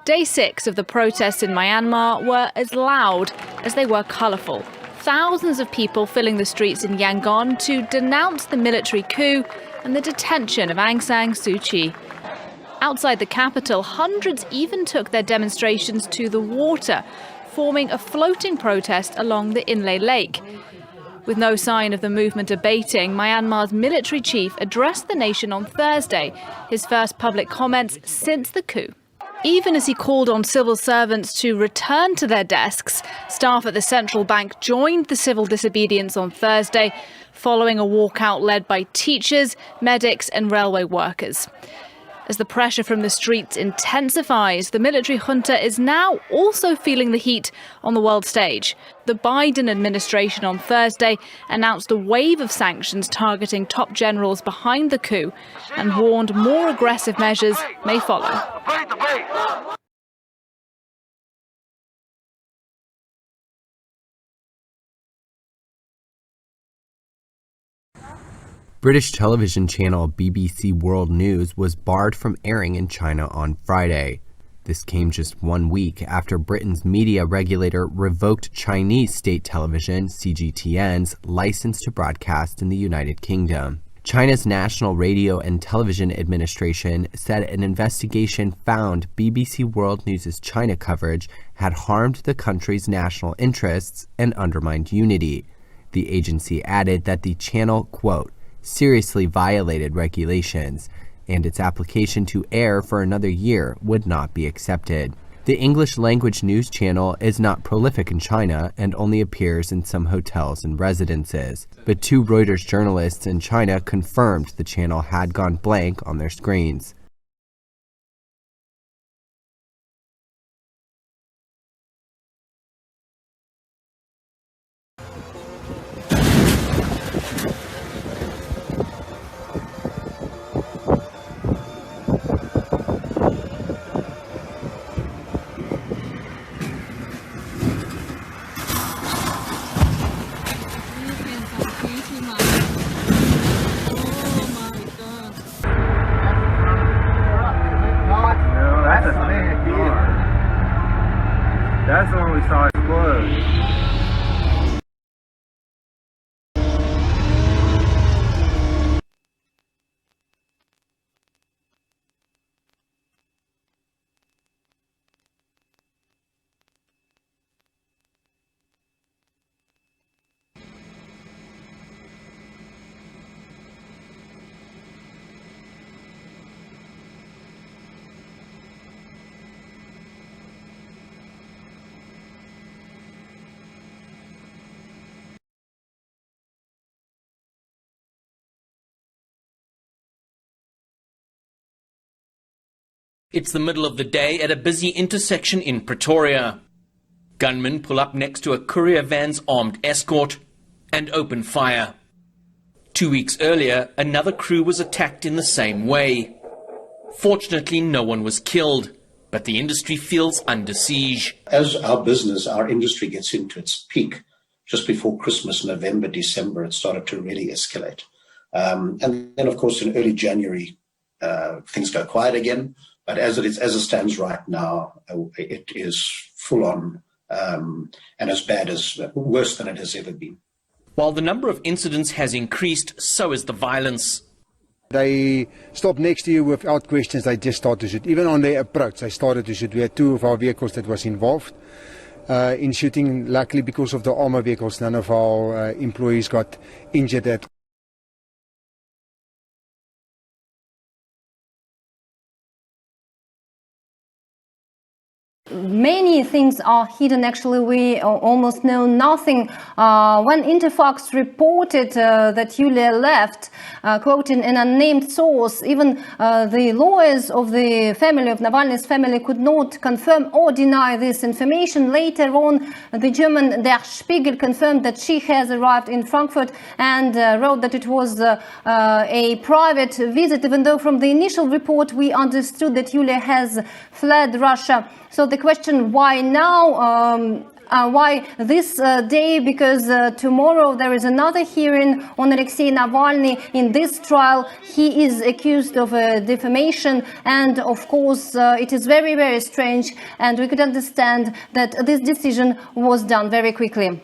Day 6 of the protests in Myanmar were as loud as they were colourful. Thousands of people filling the streets in Yangon to denounce the military coup and the detention of Aung San Suu Kyi. Outside the capital, hundreds even took their demonstrations to the water, forming a floating protest along the Inle Lake. With no sign of the movement abating, Myanmar's military chief addressed the nation on Thursday, his first public comments since the coup. Even as he called on civil servants to return to their desks, staff at the central bank joined the civil disobedience on Thursday, following a walkout led by teachers, medics and railway workers. As the pressure from the streets intensifies, the military junta is now also feeling the heat on the world stage. The Biden administration on Thursday announced a wave of sanctions targeting top generals behind the coup and warned more aggressive measures may follow. British television channel BBC World News was barred from airing in China on Friday. This came just 1 week after Britain's media regulator revoked Chinese state television, CGTN's, license to broadcast in the United Kingdom. China's National Radio and Television Administration said an investigation found BBC World News' China coverage had harmed the country's national interests and undermined unity. The agency added that the channel, quote, seriously violated regulations, and its application to air for another year would not be accepted. The English-language news channel is not prolific in China and only appears in some hotels and residences. But 2 Reuters journalists in China confirmed the channel had gone blank on their screens. That's the one we saw explode. It's the middle of the day at a busy intersection in Pretoria. Gunmen pull up next to a courier van's armed escort and open fire. 2 weeks earlier, another crew was attacked in the same way. Fortunately, no one was killed, but the industry feels under siege. As our industry gets into its peak, just before Christmas, November, December, it started to really escalate. And then, of course, in early January, things go quiet again. But as it stands right now, it is full on and worse than it has ever been. While the number of incidents has increased, so is the violence. They stop next to you without questions. They just start to shoot. Even on their approach, they started to shoot. We had 2 of our vehicles that was involved in shooting. Luckily, because of the armor vehicles, none of our employees got injured at. Many things are hidden. Actually, we almost know nothing. When Interfax reported that Yulia left, quoting an unnamed source, even the lawyers of the family, of Navalny's family, could not confirm or deny this information. Later on, the German Der Spiegel confirmed that she has arrived in Frankfurt and wrote that it was a private visit, even though from the initial report we understood that Yulia has fled Russia. So the question, why now? Why this day? Because tomorrow there is another hearing on Alexei Navalny. In this trial, he is accused of defamation, and of course it is very, very strange, and we could understand that this decision was done very quickly.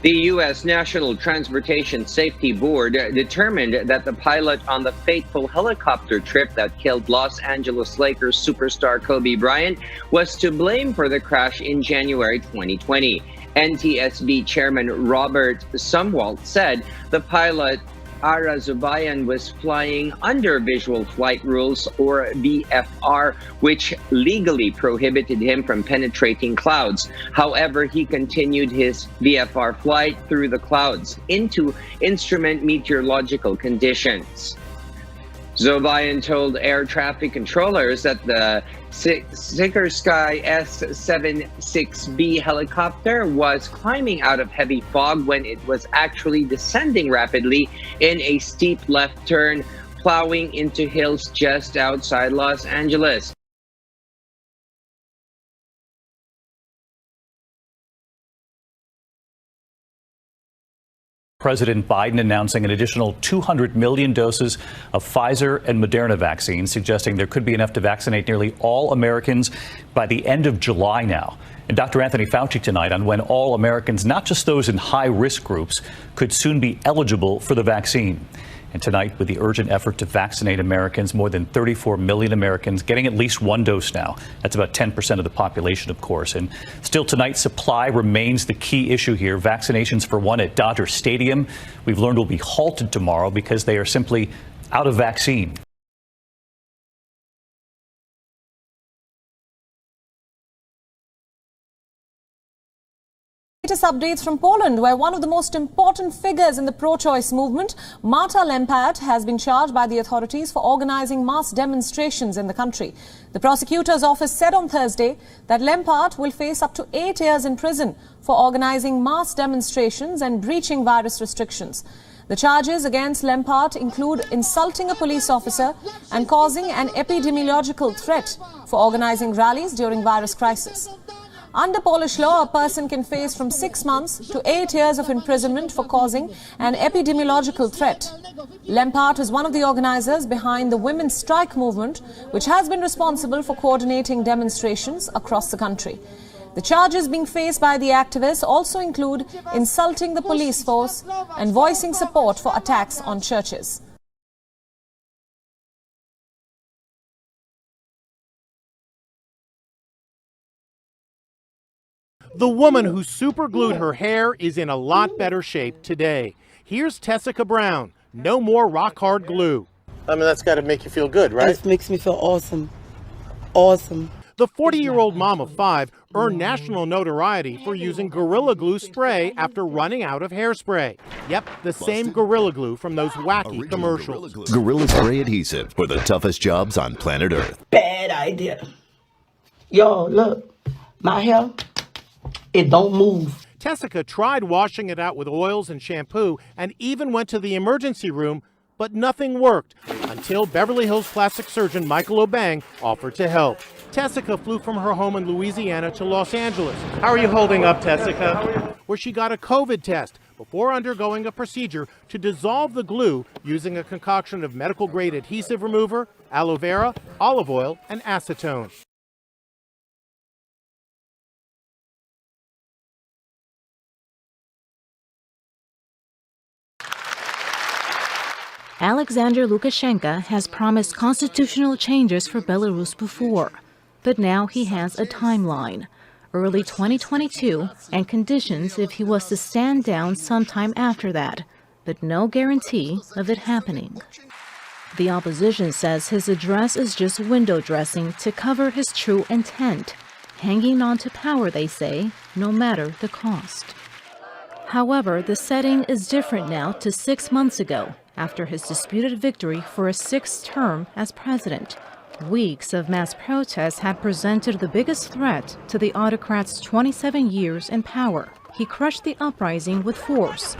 The U.S. National Transportation Safety Board determined that the pilot on the fateful helicopter trip that killed Los Angeles Lakers superstar Kobe Bryant was to blame for the crash in January 2020. NTSB Chairman Robert Sumwalt said the pilot Ara Zubayan was flying under Visual Flight Rules, or VFR, which legally prohibited him from penetrating clouds. However, he continued his VFR flight through the clouds into instrument meteorological conditions. Zubayan told air traffic controllers that the Sikorsky S-76B helicopter was climbing out of heavy fog when it was actually descending rapidly in a steep left turn, plowing into hills just outside Los Angeles. President Biden announcing an additional 200 million doses of Pfizer and Moderna vaccines, suggesting there could be enough to vaccinate nearly all Americans by the end of July now. And Dr. Anthony Fauci tonight on when all Americans, not just those in high-risk groups, could soon be eligible for the vaccine. And tonight, with the urgent effort to vaccinate Americans, more than 34 million Americans getting at least one dose now. That's about 10% of the population, of course. And still tonight, supply remains the key issue here. Vaccinations for one at Dodger Stadium, we've learned, will be halted tomorrow because they are simply out of vaccine. Latest updates from Poland, where one of the most important figures in the pro-choice movement, Marta Lempart, has been charged by the authorities for organizing mass demonstrations in the country. The prosecutor's office said on Thursday that Lempart will face up to 8 years in prison for organizing mass demonstrations and breaching virus restrictions. The charges against Lempart include insulting a police officer and causing an epidemiological threat for organizing rallies during virus crisis. Under Polish law, a person can face from 6 months to 8 years of imprisonment for causing an epidemiological threat. Lempart is one of the organizers behind the women's strike movement, which has been responsible for coordinating demonstrations across the country. The charges being faced by the activists also include insulting the police force and voicing support for attacks on churches. The woman who superglued her hair is in a lot better shape today. Here's Tessica Brown. No more rock-hard glue. I mean, that's got to make you feel good, right? It makes me feel awesome. Awesome. The 40-year-old mom of 5 earned national notoriety for using Gorilla Glue spray after running out of hairspray. Yep, the same Gorilla Glue from those wacky commercials. Gorilla Spray adhesive for the toughest jobs on planet Earth. Bad idea. Yo, look, my hair, it don't move. Tessica tried washing it out with oils and shampoo and even went to the emergency room, but nothing worked until Beverly Hills plastic surgeon Michael Obang offered to help. Tessica flew from her home in Louisiana to Los Angeles. How are you holding up, Tessica? Where she got a COVID test before undergoing a procedure to dissolve the glue using a concoction of medical-grade adhesive remover, aloe vera, olive oil, and acetone. Alexander Lukashenko has promised constitutional changes for Belarus before, but now he has a timeline, early 2022, and conditions if he was to stand down sometime after that, but no guarantee of it happening. The opposition says his address is just window dressing to cover his true intent, hanging on to power, they say, no matter the cost. However, the setting is different now to 6 months ago, after his disputed victory for a 6th term as president. Weeks of mass protests had presented the biggest threat to the autocrat's 27 years in power. He crushed the uprising with force.